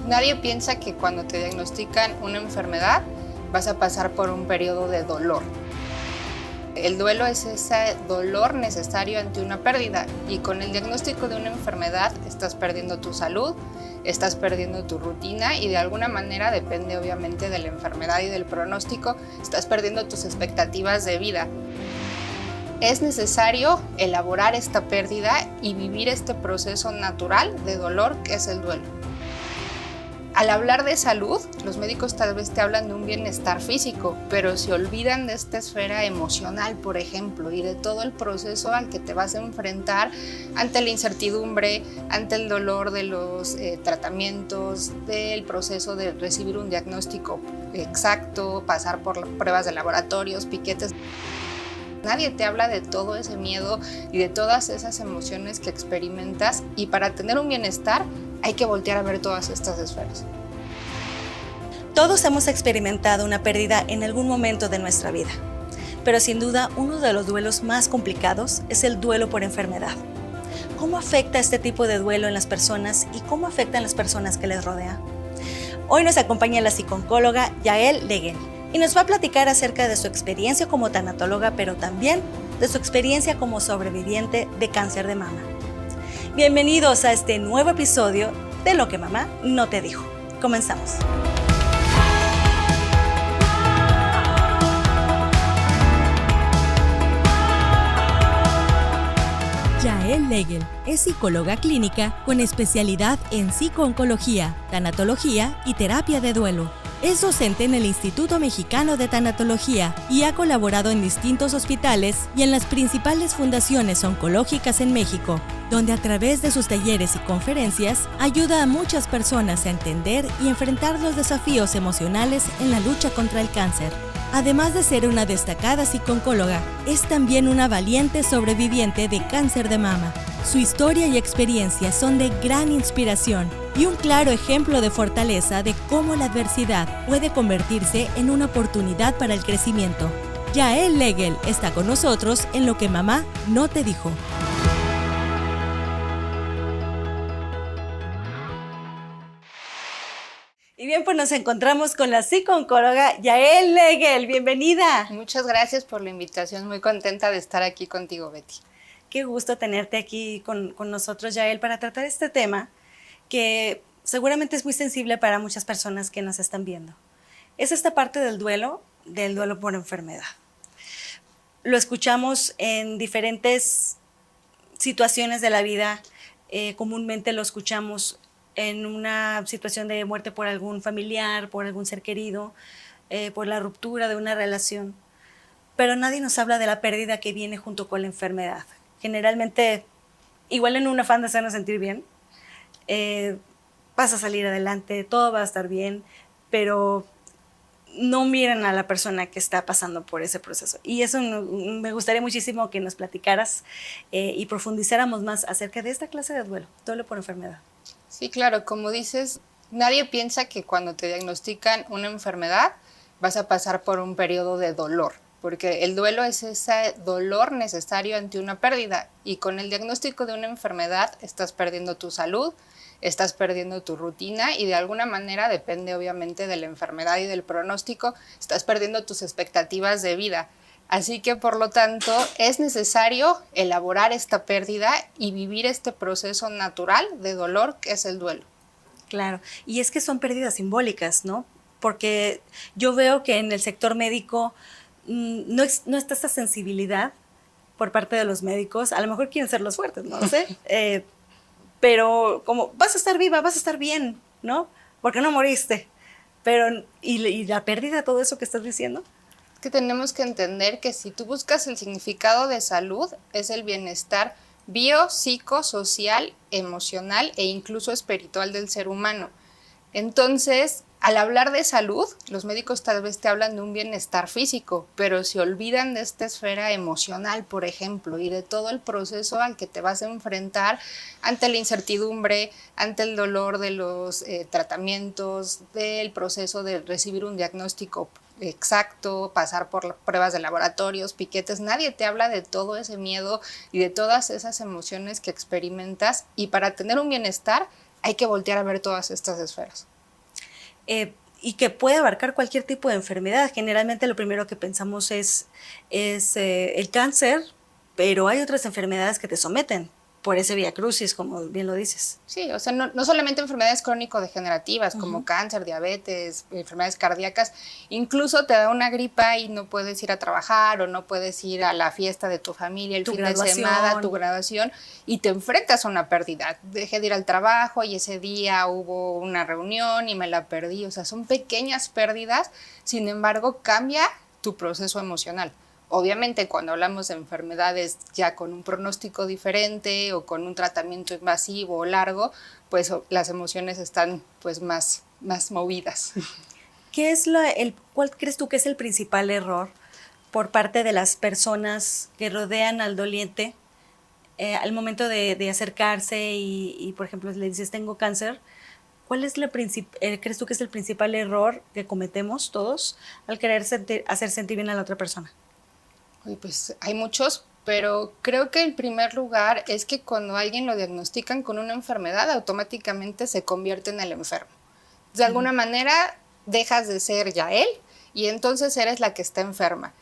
Nadie piensa que cuando te diagnostican una enfermedad vas a pasar por un periodo de dolor. El duelo es ese dolor necesario ante una pérdida, y con el diagnóstico de una enfermedad estás perdiendo tu salud, estás perdiendo tu rutina y de alguna manera, depende obviamente de la enfermedad y del pronóstico, estás perdiendo tus expectativas de vida. Es necesario elaborar esta pérdida y vivir este proceso natural de dolor que es el duelo. Al hablar de salud, los médicos tal vez te hablan de un bienestar físico, pero se olvidan de esta esfera emocional, por ejemplo, y de todo el proceso al que te vas a enfrentar ante la incertidumbre, ante el dolor de los tratamientos, del proceso de recibir un diagnóstico exacto, pasar por pruebas de laboratorios, piquetes. Nadie te habla de todo ese miedo y de todas esas emociones que experimentas, y para tener un bienestar hay que voltear a ver todas estas esferas. Todos hemos experimentado una pérdida en algún momento de nuestra vida, pero sin duda uno de los duelos más complicados es el duelo por enfermedad. ¿Cómo afecta este tipo de duelo en las personas y cómo afectan las personas que les rodean? Hoy nos acompaña la psicooncóloga Yael Legel y nos va a platicar acerca de su experiencia como tanatóloga, pero también de su experiencia como sobreviviente de cáncer de mama. Bienvenidos a este nuevo episodio de Lo que mamá no te dijo. Comenzamos. Yael Legel es psicóloga clínica con especialidad en psicooncología, tanatología y terapia de duelo. Es docente en el Instituto Mexicano de Tanatología y ha colaborado en distintos hospitales y en las principales fundaciones oncológicas en México, donde a través de sus talleres y conferencias ayuda a muchas personas a entender y enfrentar los desafíos emocionales en la lucha contra el cáncer. Además de ser una destacada psicooncóloga, es también una valiente sobreviviente de cáncer de mama. Su historia y experiencia son de gran inspiración y un claro ejemplo de fortaleza de cómo la adversidad puede convertirse en una oportunidad para el crecimiento. Yael Legel está con nosotros en Lo que mamá no te dijo. Y bien, pues nos encontramos con la psicooncóloga Yael Legel. Bienvenida. Muchas gracias por la invitación, muy contenta de estar aquí contigo, Betty. Qué gusto tenerte aquí con nosotros, Yael, para tratar este tema que seguramente es muy sensible para muchas personas que nos están viendo. Es esta parte del duelo por enfermedad. Lo escuchamos en diferentes situaciones de la vida. Comúnmente lo escuchamos en una situación de muerte por algún familiar, por algún ser querido, por la ruptura de una relación. Pero nadie nos habla de la pérdida que viene junto con la enfermedad. Generalmente, igual en un afán de hacernos sentir bien, vas a salir adelante, todo va a estar bien, pero no miran a la persona que está pasando por ese proceso. Y eso me gustaría muchísimo que nos platicaras y profundizáramos más acerca de esta clase de duelo por enfermedad. Sí, claro, como dices, nadie piensa que cuando te diagnostican una enfermedad vas a pasar por un periodo de dolor, porque el duelo es ese dolor necesario ante una pérdida, y con el diagnóstico de una enfermedad estás perdiendo tu salud, estás perdiendo tu rutina y de alguna manera, depende obviamente de la enfermedad y del pronóstico, estás perdiendo tus expectativas de vida. Así que, por lo tanto, es necesario elaborar esta pérdida y vivir este proceso natural de dolor que es el duelo. Claro, y es que son pérdidas simbólicas, ¿no? Porque yo veo que en el sector médico no está esa sensibilidad por parte de los médicos. A lo mejor quieren ser los fuertes, no lo sé, pero como vas a estar viva, vas a estar bien, ¿no? Porque no moriste. Pero, ¿y la pérdida, todo eso que estás diciendo? Que tenemos que entender que si tú buscas el significado de salud, es el bienestar bio, psico, social, emocional e incluso espiritual del ser humano. Entonces, al hablar de salud, los médicos tal vez te hablan de un bienestar físico, pero se olvidan de esta esfera emocional, por ejemplo, y de todo el proceso al que te vas a enfrentar ante la incertidumbre, ante el dolor de los tratamientos, del proceso de recibir un diagnóstico exacto, pasar por pruebas de laboratorios, piquetes. Nadie te habla de todo ese miedo y de todas esas emociones que experimentas, y para tener un bienestar hay que voltear a ver todas estas esferas. y que puede abarcar cualquier tipo de enfermedad. Generalmente lo primero que pensamos es el cáncer, pero hay otras enfermedades que te someten por ese viacrucis, como bien lo dices. Sí, o sea, no solamente enfermedades crónico-degenerativas como cáncer, diabetes, enfermedades cardíacas, incluso te da una gripa y no puedes ir a trabajar o no puedes ir a la fiesta de tu familia el fin de semana, tu graduación, y te enfrentas a una pérdida. Dejé de ir al trabajo y ese día hubo una reunión y me la perdí. O sea, son pequeñas pérdidas, sin embargo, cambia tu proceso emocional. Obviamente, cuando hablamos de enfermedades ya con un pronóstico diferente o con un tratamiento invasivo o largo, pues las emociones están pues más movidas. ¿Cuál crees tú que es el principal error por parte de las personas que rodean al doliente al momento de acercarse y, por ejemplo, le dices tengo cáncer? ¿Cuál es crees tú que es el principal error que cometemos todos al querer hacer sentir bien a la otra persona? Pues hay muchos, pero creo que el primer lugar es que cuando a alguien lo diagnostican con una enfermedad, automáticamente se convierte en el enfermo. De alguna manera dejas de ser ya él y entonces eres la que está enferma.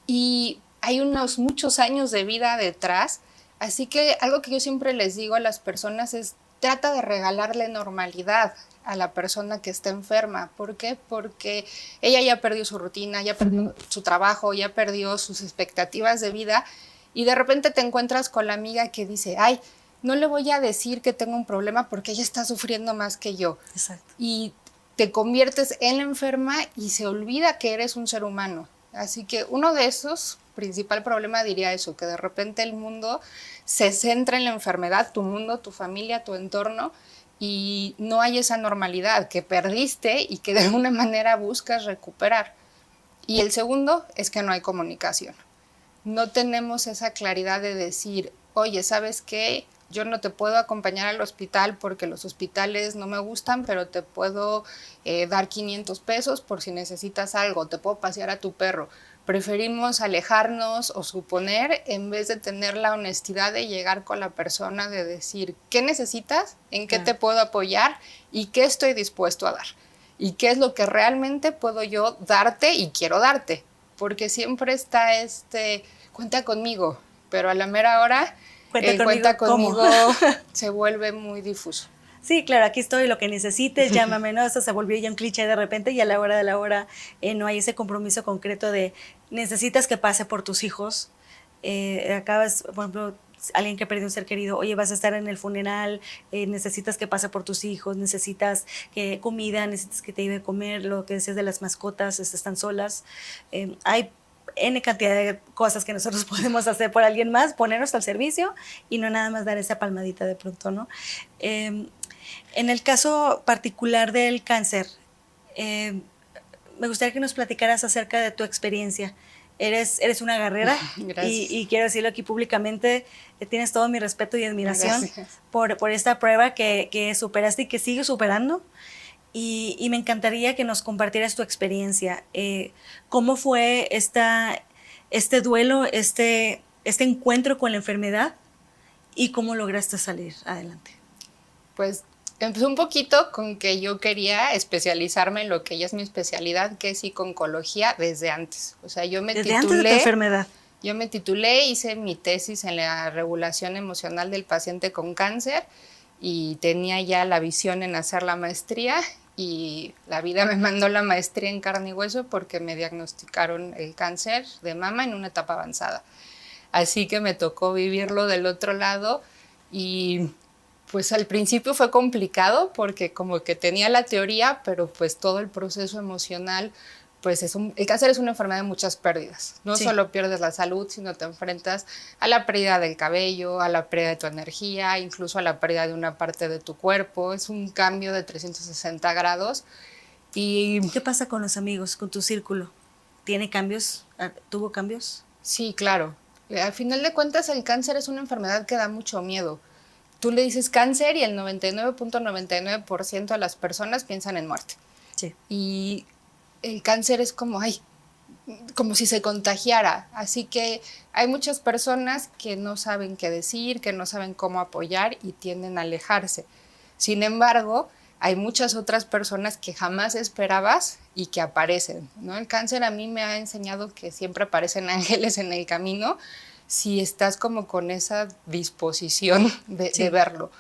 Y hay unos muchos años de vida detrás, así que algo que yo siempre les digo a las personas es trata de regalarle normalidad a la persona que está enferma. ¿Por qué? Porque ella ya perdió su rutina, ya perdió su trabajo, ya perdió sus expectativas de vida y de repente te encuentras con la amiga que dice, ay, no le voy a decir que tengo un problema porque ella está sufriendo más que yo. Exacto. Y te conviertes en la enferma y se olvida que eres un ser humano. Así que uno de esos, principal problema diría eso, que de repente el mundo se centra en la enfermedad, tu mundo, tu familia, tu entorno, y no hay esa normalidad que perdiste y que de alguna manera buscas recuperar. Y el segundo es que no hay comunicación. No tenemos esa claridad de decir, oye, ¿sabes qué? Yo no te puedo acompañar al hospital porque los hospitales no me gustan, pero te puedo dar 500 pesos por si necesitas algo, te puedo pasear a tu perro. Preferimos alejarnos o suponer en vez de tener la honestidad de llegar con la persona, de decir, ¿qué necesitas? ¿En qué te puedo apoyar? ¿Y qué estoy dispuesto a dar? ¿Y qué es lo que realmente puedo yo darte y quiero darte? Porque siempre está cuenta conmigo, pero a la mera hora cuenta conmigo se vuelve muy difuso. Sí, claro, aquí estoy, lo que necesites, llámame, ¿no? Eso se volvió ya un cliché de repente y a la hora de la hora no hay ese compromiso concreto de necesitas que pase por tus hijos. Acabas, por ejemplo, alguien que perdió un ser querido, oye, vas a estar en el funeral, necesitas que pase por tus hijos, necesitas comida, necesitas que te lleve a comer, lo que decías de las mascotas, están solas. Hay N cantidad de cosas que nosotros podemos hacer por alguien más, ponernos al servicio y no nada más dar esa palmadita de pronto, ¿no? En el caso particular del cáncer, me gustaría que nos platicaras acerca de tu experiencia. Eres una guerrera y quiero decirlo aquí públicamente, tienes todo mi respeto y admiración por esta prueba que superaste y que sigues superando. Y me encantaría que nos compartieras tu experiencia. ¿Cómo fue este duelo, este encuentro con la enfermedad y cómo lograste salir adelante? Pues empezó un poquito con que yo quería especializarme en lo que ya es mi especialidad, que es psico-oncología, desde antes. O sea, yo me titulé. Desde antes de tu enfermedad. Yo me titulé, hice mi tesis en la regulación emocional del paciente con cáncer y tenía ya la visión en hacer la maestría y la vida me mandó la maestría en carne y hueso porque me diagnosticaron el cáncer de mama en una etapa avanzada. Así que me tocó vivirlo del otro lado y pues al principio fue complicado porque como que tenía la teoría, pero pues todo el proceso emocional, pues el cáncer es una enfermedad de muchas pérdidas. No solo pierdes la salud, sino te enfrentas a la pérdida del cabello, a la pérdida de tu energía, incluso a la pérdida de una parte de tu cuerpo. Es un cambio de 360 grados. Y ¿qué pasa con los amigos, con tu círculo? ¿Tiene cambios? ¿Tuvo cambios? Sí, claro. Al final de cuentas, el cáncer es una enfermedad que da mucho miedo. Tú le dices cáncer y el 99.99% de las personas piensan en muerte. Sí. Y el cáncer es como si se contagiara. Así que hay muchas personas que no saben qué decir, que no saben cómo apoyar y tienden a alejarse. Sin embargo, hay muchas otras personas que jamás esperabas y que aparecen, ¿no? El cáncer a mí me ha enseñado que siempre aparecen ángeles en el camino si estás como con esa disposición de verlo.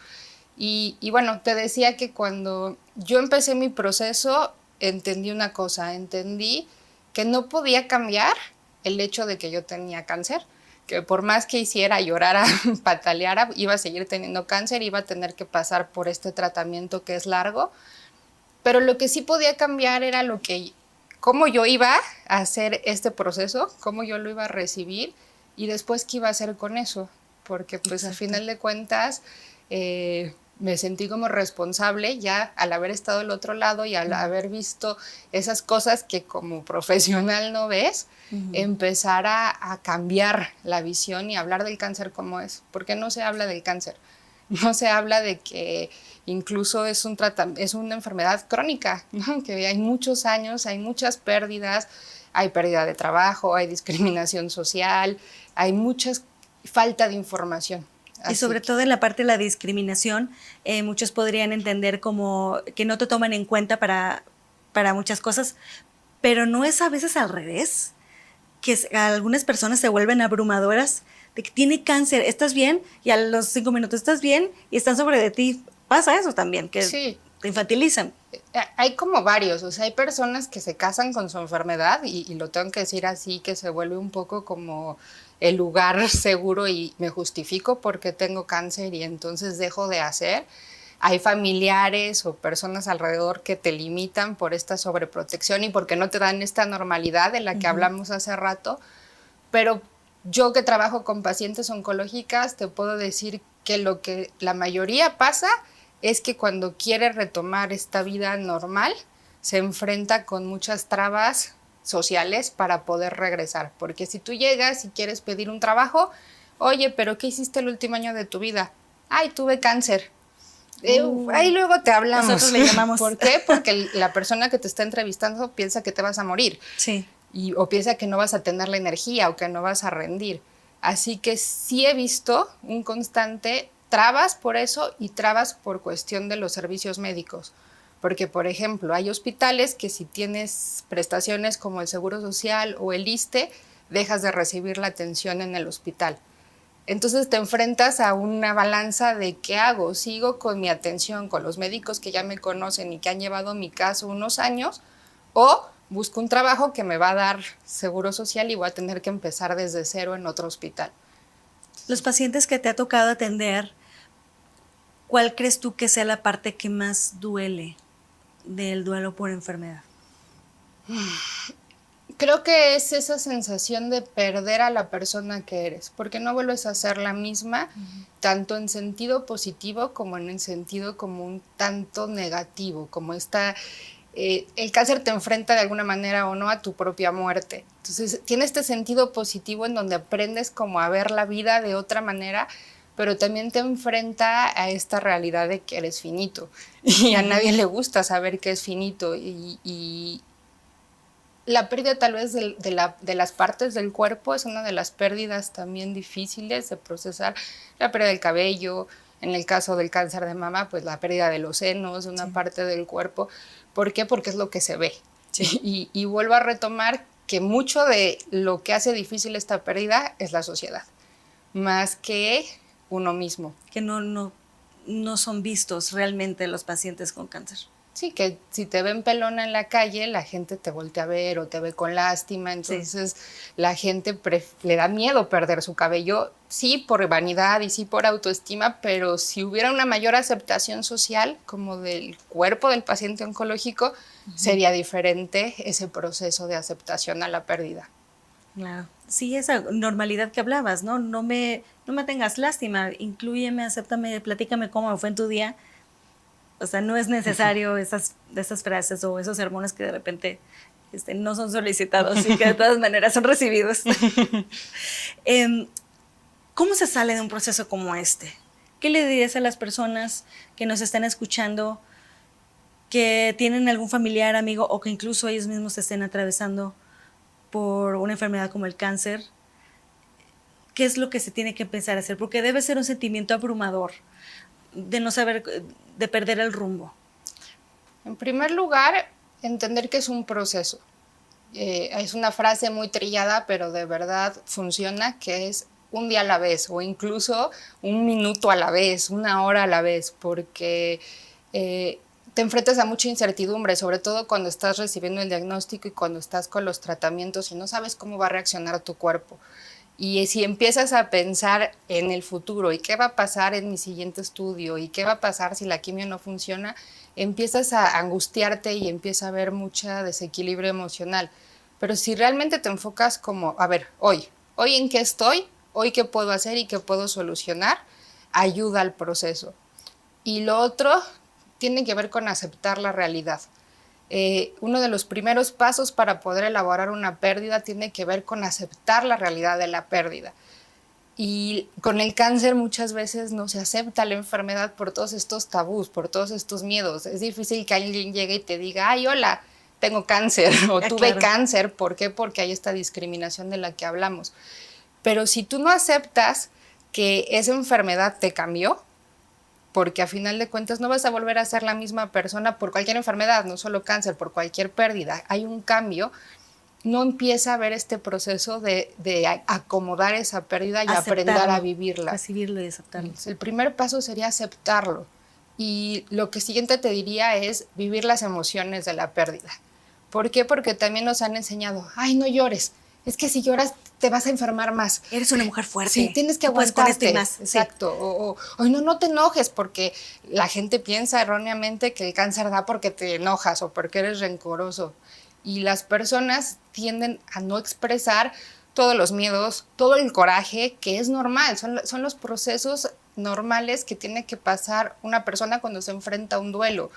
Y bueno, te decía que cuando yo empecé mi proceso, entendí una cosa, entendí que no podía cambiar el hecho de que yo tenía cáncer, que por más que hiciera, llorara, pataleara, iba a seguir teniendo cáncer, iba a tener que pasar por este tratamiento que es largo, pero lo que sí podía cambiar era cómo yo iba a hacer este proceso, cómo yo lo iba a recibir y después qué iba a hacer con eso, porque pues al final de cuentas me sentí como responsable ya al haber estado al otro lado y al haber visto esas cosas que como profesional no ves, empezar a cambiar la visión y hablar del cáncer como es, porque no se habla del cáncer, no se habla de que incluso es una enfermedad crónica, ¿no? Que hay muchos años, hay muchas pérdidas, hay pérdida de trabajo, hay discriminación social, hay mucha falta de información. Y sobre todo en la parte de la discriminación, muchos podrían entender como que no te toman en cuenta para muchas cosas, pero no es a veces al revés, que algunas personas se vuelven abrumadoras de que tiene cáncer, ¿estás bien? Y a los 5 minutos, ¿estás bien? Y están sobre de ti. Pasa eso también, que sí, te infantilizan. Hay como varios, o sea, hay personas que se casan con su enfermedad y lo tengo que decir así, que se vuelve un poco como el lugar seguro y me justifico porque tengo cáncer y entonces dejo de hacer. Hay familiares o personas alrededor que te limitan por esta sobreprotección y porque no te dan esta normalidad de la que hablamos hace rato, pero yo que trabajo con pacientes oncológicas te puedo decir que lo que la mayoría pasa es que cuando quiere retomar esta vida normal, se enfrenta con muchas trabas sociales para poder regresar. Porque si tú llegas y quieres pedir un trabajo, oye, ¿pero qué hiciste el último año de tu vida? Ay, tuve cáncer. Ahí luego te hablamos. Nosotros le llamamos. ¿Por qué? Porque la persona que te está entrevistando piensa que te vas a morir. Sí. O piensa que no vas a tener la energía o que no vas a rendir. Así que sí he visto un constante trabas por eso y trabas por cuestión de los servicios médicos. Porque, por ejemplo, hay hospitales que si tienes prestaciones como el Seguro Social o el ISSSTE, dejas de recibir la atención en el hospital. Entonces te enfrentas a una balanza de ¿qué hago? ¿Sigo con mi atención con los médicos que ya me conocen y que han llevado mi caso unos años? ¿O busco un trabajo que me va a dar Seguro Social y voy a tener que empezar desde cero en otro hospital? Los pacientes que te ha tocado atender, ¿cuál crees tú que sea la parte que más duele del duelo por enfermedad? Creo que es esa sensación de perder a la persona que eres, porque no vuelves a ser la misma, tanto en sentido positivo como en el sentido como un tanto negativo, como el cáncer te enfrenta de alguna manera o no a tu propia muerte. Entonces tiene este sentido positivo en donde aprendes como a ver la vida de otra manera, pero también te enfrenta a esta realidad de que eres finito y a nadie le gusta saber que es finito y la pérdida tal vez de las partes del cuerpo es una de las pérdidas también difíciles de procesar, la pérdida del cabello, en el caso del cáncer de mama, pues la pérdida de los senos, una parte del cuerpo. ¿Por qué? Porque es lo que se ve. Sí. Y vuelvo a retomar que mucho de lo que hace difícil esta pérdida es la sociedad, más que uno mismo. Que no son vistos realmente los pacientes con cáncer. Sí, que si te ven pelona en la calle, la gente te voltea a ver o te ve con lástima, entonces la gente le da miedo perder su cabello, sí por vanidad y sí por autoestima, pero si hubiera una mayor aceptación social como del cuerpo del paciente oncológico, sería diferente ese proceso de aceptación a la pérdida. Claro. Sí, esa normalidad que hablabas, ¿no? No me tengas lástima, inclúyeme, acéptame, platícame cómo fue en tu día. O sea, no es necesario esas frases o esos sermones que de repente no son solicitados y que de todas maneras son recibidos. ¿Cómo se sale de un proceso como este? ¿Qué le dirías a las personas que nos están escuchando, que tienen algún familiar, amigo o que incluso ellos mismos estén atravesando por una enfermedad como el cáncer? ¿Qué es lo que se tiene que empezar a hacer? Porque debe ser un sentimiento abrumador de no saber, de perder el rumbo. En primer lugar, entender que es un proceso. Es una frase muy trillada, pero de verdad funciona, que es un día a la vez o incluso un minuto a la vez, una hora a la vez, porque te enfrentas a mucha incertidumbre, sobre todo cuando estás recibiendo el diagnóstico y cuando estás con los tratamientos y no sabes cómo va a reaccionar tu cuerpo. Y si empiezas a pensar en el futuro y qué va a pasar en mi siguiente estudio y qué va a pasar si la quimio no funciona, empiezas a angustiarte y empieza a haber mucho desequilibrio emocional. Pero si realmente te enfocas como, a ver, hoy en qué estoy, hoy qué puedo hacer y qué puedo solucionar, ayuda al proceso. Y lo otro tiene que ver con aceptar la realidad. Uno de los primeros pasos para poder elaborar una pérdida tiene que ver con aceptar la realidad de la pérdida. Y con el cáncer muchas veces no se acepta la enfermedad por todos estos tabús, por todos estos miedos. Es difícil que alguien llegue y te diga, ay, hola, tengo cáncer o tuve cáncer. ¿Por qué? Porque hay esta discriminación de la que hablamos. Pero si tú no aceptas que esa enfermedad te cambió, porque a final de cuentas no vas a volver a ser la misma persona por cualquier enfermedad, no solo cáncer, por cualquier pérdida, hay un cambio, no empieza a ver este proceso de acomodar esa pérdida y aprender a vivirla. Recibirlo y aceptarlo. El primer paso sería aceptarlo. Y lo que siguiente te diría es vivir las emociones de la pérdida. ¿Por qué? Porque también nos han enseñado, ay, no llores, es que si lloras te vas a enfermar más. Eres una mujer fuerte. Sí, tienes que aguantarte. Con esto y más. Exacto. Sí. O no te enojes, porque la gente piensa erróneamente que el cáncer da porque te enojas o porque eres rencoroso. Y las personas tienden a no expresar todos los miedos, todo el coraje, que es normal. Son los procesos normales que tiene que pasar una persona cuando se enfrenta a un duelo.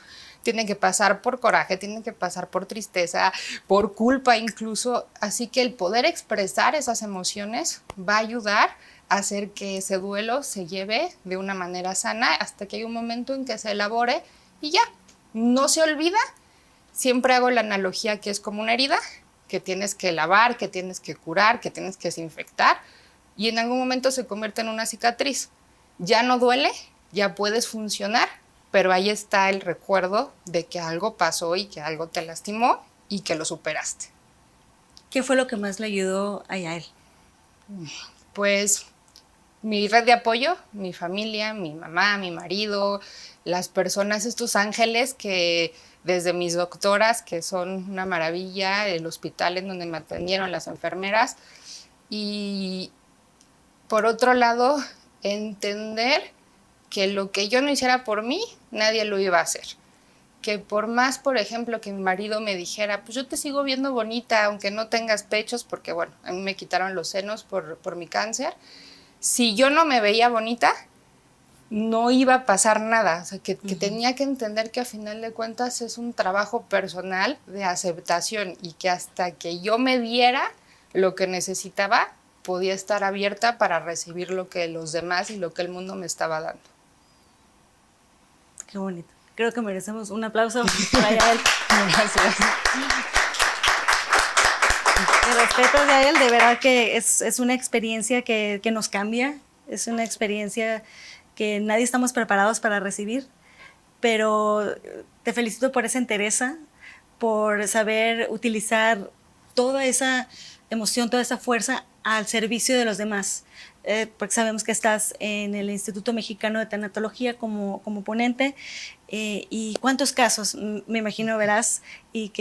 Tiene que pasar por coraje, tiene que pasar por tristeza, por culpa incluso. Así que el poder expresar esas emociones va a ayudar a hacer que ese duelo se lleve de una manera sana hasta que hay un momento en que se elabore y ya, no se olvida. Siempre hago la analogía que es como una herida que tienes que lavar, que tienes que curar, que tienes que desinfectar y en algún momento se convierte en una cicatriz. Ya no duele, ya puedes funcionar, pero ahí está el recuerdo de que algo pasó y que algo te lastimó y que lo superaste. ¿Qué fue lo que más le ayudó a Yael? Pues mi red de apoyo, mi familia, mi mamá, mi marido, las personas, estos ángeles que desde mis doctoras, que son una maravilla, el hospital en donde me atendieron, las enfermeras, y por otro lado, entender que lo que yo no hiciera por mí, nadie lo iba a hacer. Que por más, por ejemplo, que mi marido me dijera, pues yo te sigo viendo bonita, aunque no tengas pechos, porque bueno, a mí me quitaron los senos por mi cáncer. Si yo no me veía bonita, no iba a pasar nada. O sea, que tenía que entender que a final de cuentas es un trabajo personal de aceptación y que hasta que yo me diera lo que necesitaba, podía estar abierta para recibir lo que los demás y lo que el mundo me estaba dando. Qué bonito. Creo que merecemos un aplauso para Yael. Gracias. Mi respeto, Yael, de verdad que es una experiencia que nos cambia, es una experiencia que nadie estamos preparados para recibir, pero te felicito por esa entereza, por saber utilizar toda esa emoción, toda esa fuerza al servicio de los demás, porque sabemos que estás en el Instituto Mexicano de Tanatología como ponente, y cuántos casos, me imagino, verás y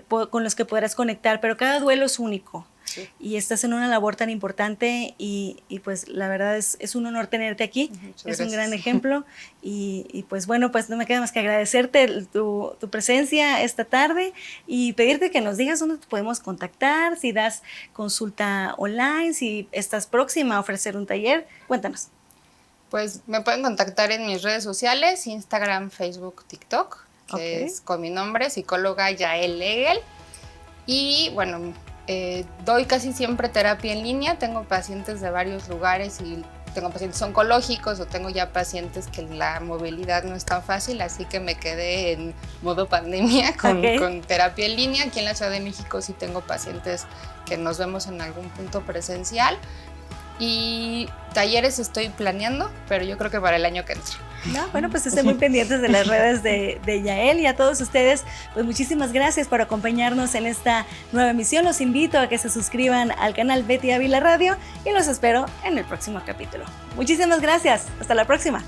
con los que podrás conectar, pero cada duelo es único. Sí. Y estás en una labor tan importante y pues la verdad es un honor tenerte aquí. Muchas gracias. Un gran ejemplo y pues bueno, pues no me queda más que agradecerte tu presencia esta tarde y pedirte que nos digas dónde te podemos contactar, si das consulta online, si estás próxima a ofrecer un taller. Cuéntanos. Pues me pueden contactar en mis redes sociales, Instagram, Facebook, TikTok, que es con mi nombre, psicóloga Yael Legel. Y bueno, doy casi siempre terapia en línea, tengo pacientes de varios lugares y tengo pacientes oncológicos o tengo ya pacientes que la movilidad no es tan fácil, así que me quedé en modo pandemia con terapia en línea. Aquí en la Ciudad de México sí tengo pacientes que nos vemos en algún punto presencial. Y talleres estoy planeando, pero yo creo que para el año que entra. No, bueno, pues estén muy pendientes de las redes de Yael, y a todos ustedes, pues muchísimas gracias por acompañarnos en esta nueva emisión. Los invito a que se suscriban al canal Betty Ávila Radio y los espero en el próximo capítulo. Muchísimas gracias. Hasta la próxima.